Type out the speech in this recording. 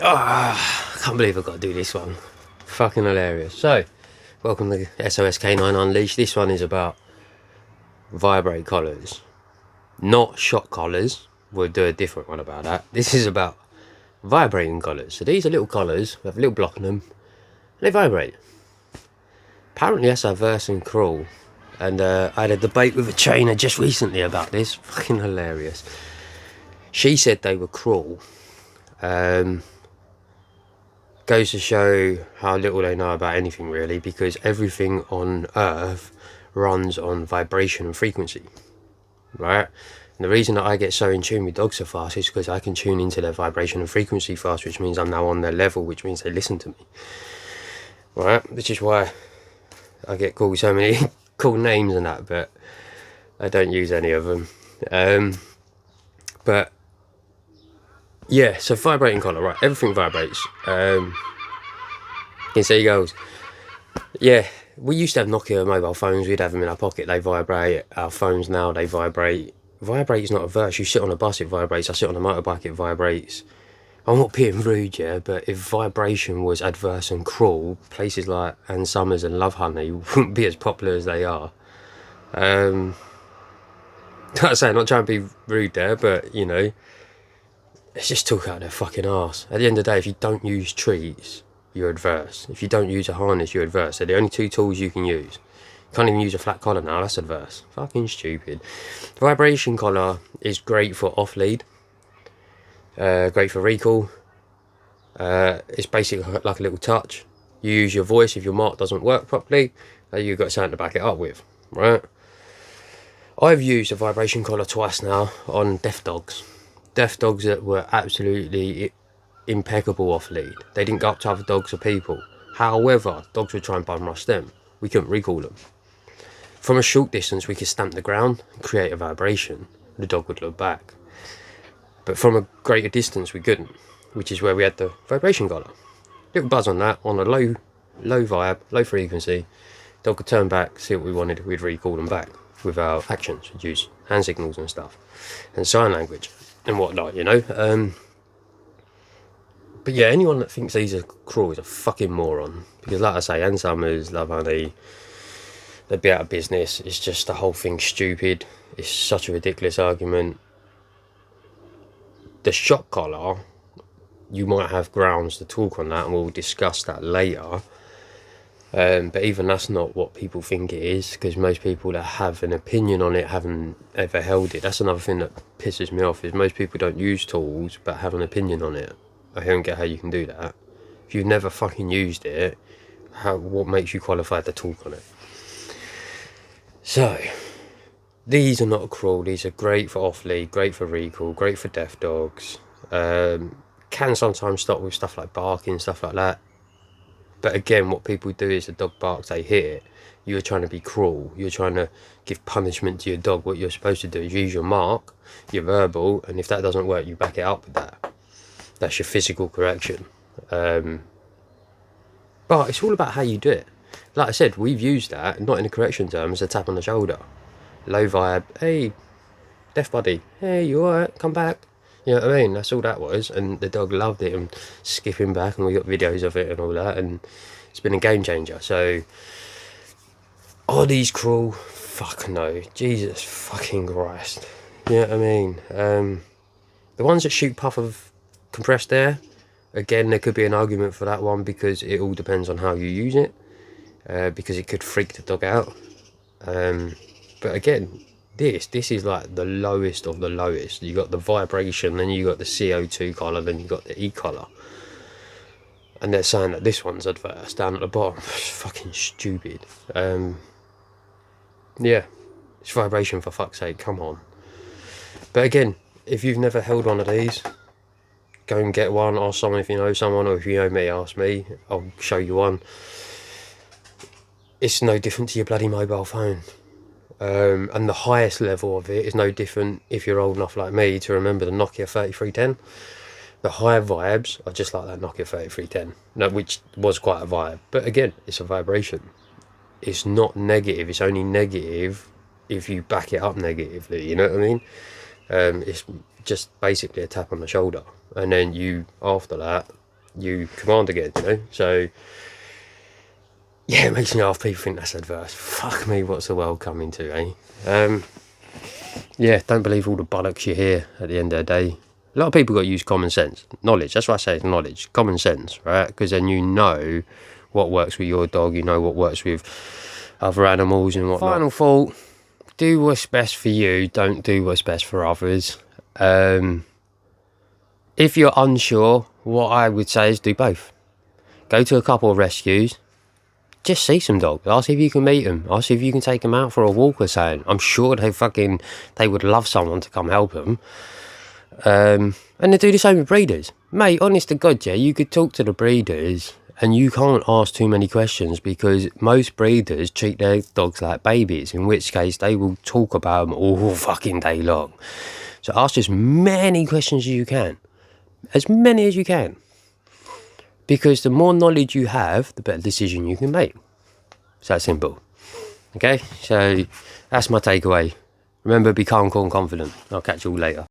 I can't believe I've got to do this one. Fucking hilarious. So, welcome to SOS K9 Unleashed. This one is about vibrate collars, not shock collars. We'll do a different one about that. This is about vibrating collars. So these are little collars with a little block in them, and they vibrate. Apparently that's adverse and cruel. And I had a debate with a trainer just recently about this. Fucking hilarious. She said they were cruel. Goes to show how little they know about anything really, because everything on Earth runs on vibration and frequency, right? And the reason that I get so in tune with dogs so fast is because I can tune into their vibration and frequency fast, which means I'm now on their level, which means they listen to me, right? Which is why I get called so many cool names and that, but I don't use any of them. But yeah, so vibrating collar, right? Everything vibrates. You can see he goes. Yeah, we used to have Nokia mobile phones. We'd have them in our pocket. They vibrate. Our phones now, they vibrate. Vibrate is not adverse. You sit on a bus, it vibrates. I sit on a motorbike, it vibrates. I'm not being rude, yeah, but if vibration was adverse and cruel, places like Ann Summers and Love Honey wouldn't be as popular as they are. Like I say, I'm not trying to be rude there, but you know, it's just talk out their fucking arse. At the end of the day, if you don't use treats, you're adverse. If you don't use a harness, you're adverse. They're the only two tools you can use. You can't even use a flat collar now, that's adverse. Fucking stupid. The vibration collar is great for off lead. Great for recall. It's basically like a little touch. You use your voice if your mark doesn't work properly, you've got something to back it up with, right? I've used a vibration collar twice now on deaf dogs. Deaf dogs that were absolutely impeccable off lead. They didn't go up to other dogs or people. However, dogs would try and bum rush them. We couldn't recall them. From a short distance, we could stamp the ground and create a vibration. The dog would look back. But from a greater distance, we couldn't, which is where we had the vibration collar. Little buzz on that, on a low vibe, low frequency. Dog could turn back, see what we wanted, we'd recall them back with our actions. We'd use hand signals and stuff, and sign language and whatnot, you know. But yeah, anyone that thinks these are cruel is a fucking moron. Because like I say, Ann Summers, Love Honey, they'd be out of business. It's just the whole thing's stupid. It's such a ridiculous argument. The shock collar, you might have grounds to talk on that, and we'll discuss that later. But even that's not what people think it is, because most people that have an opinion on it haven't ever held it. That's another thing that pisses me off, is most people don't use tools but have an opinion on it. I don't get how you can do that. If you've never fucking used it, what makes you qualified to talk on it? So, these are not cruel. These are great for off-lead, great for recall, great for deaf dogs. Can sometimes stop with stuff like barking, stuff like that. But again, what people do is the dog barks, they hit it. You're trying to be cruel. You're trying to give punishment to your dog. What you're supposed to do is use your mark, your verbal, and if that doesn't work, you back it up with that. That's your physical correction. But it's all about how you do it. Like I said, we've used that, not in the correction terms, a tap on the shoulder. Low vibe, hey, deaf buddy, hey, you alright, come back. You know what I mean? That's all that was, and the dog loved it, and skipping back, and we got videos of it and all that, and it's been a game changer. So, are these cruel? Fuck no. Jesus fucking Christ. You know what I mean? The ones that shoot puff of compressed air, again, there could be an argument for that one, because it all depends on how you use it, because it could freak the dog out. But again, this is like the lowest of the lowest. You got the vibration, then you got the CO2 collar, then you got the E collar, and they're saying that this one's adverse down at the bottom. It's fucking stupid. Yeah, it's vibration, for fuck's sake, come on. But again, if you've never held one of these, go and get one. Ask someone if you know someone, or if you know me, ask me. I'll show you one. It's no different to your bloody mobile phone. And the highest level of it is no different if you're old enough like me to remember the Nokia 3310. The higher vibes are just like that Nokia 3310, which was quite a vibe. But again, it's a vibration. It's not negative. It's only negative if you back it up negatively. You know what I mean? It's just basically a tap on the shoulder, and then you, after that, you command again, you know. So yeah, it makes me laugh. People think that's adverse. Fuck me, what's the world coming to, eh? Yeah, don't believe all the bollocks you hear at the end of the day. A lot of people got to use common sense. Knowledge, that's what I say, is knowledge. Common sense, right? Because then you know what works with your dog, you know what works with other animals and whatnot. Final thought, do what's best for you, don't do what's best for others. If you're unsure, what I would say is do both. Go to a couple of rescues, just see some dogs. Ask if you can meet them. Ask if you can take them out for a walk or something. I'm sure they would love someone to come help them. And they do the same with breeders. Mate, honest to God, yeah, you could talk to the breeders and you can't ask too many questions because most breeders treat their dogs like babies, in which case they will talk about them all fucking day long. So ask as many questions as you can. As many as you can. Because the more knowledge you have, the better decision you can make. It's that simple. Okay, so that's my takeaway. Remember, be calm, cool and confident. I'll catch you all later.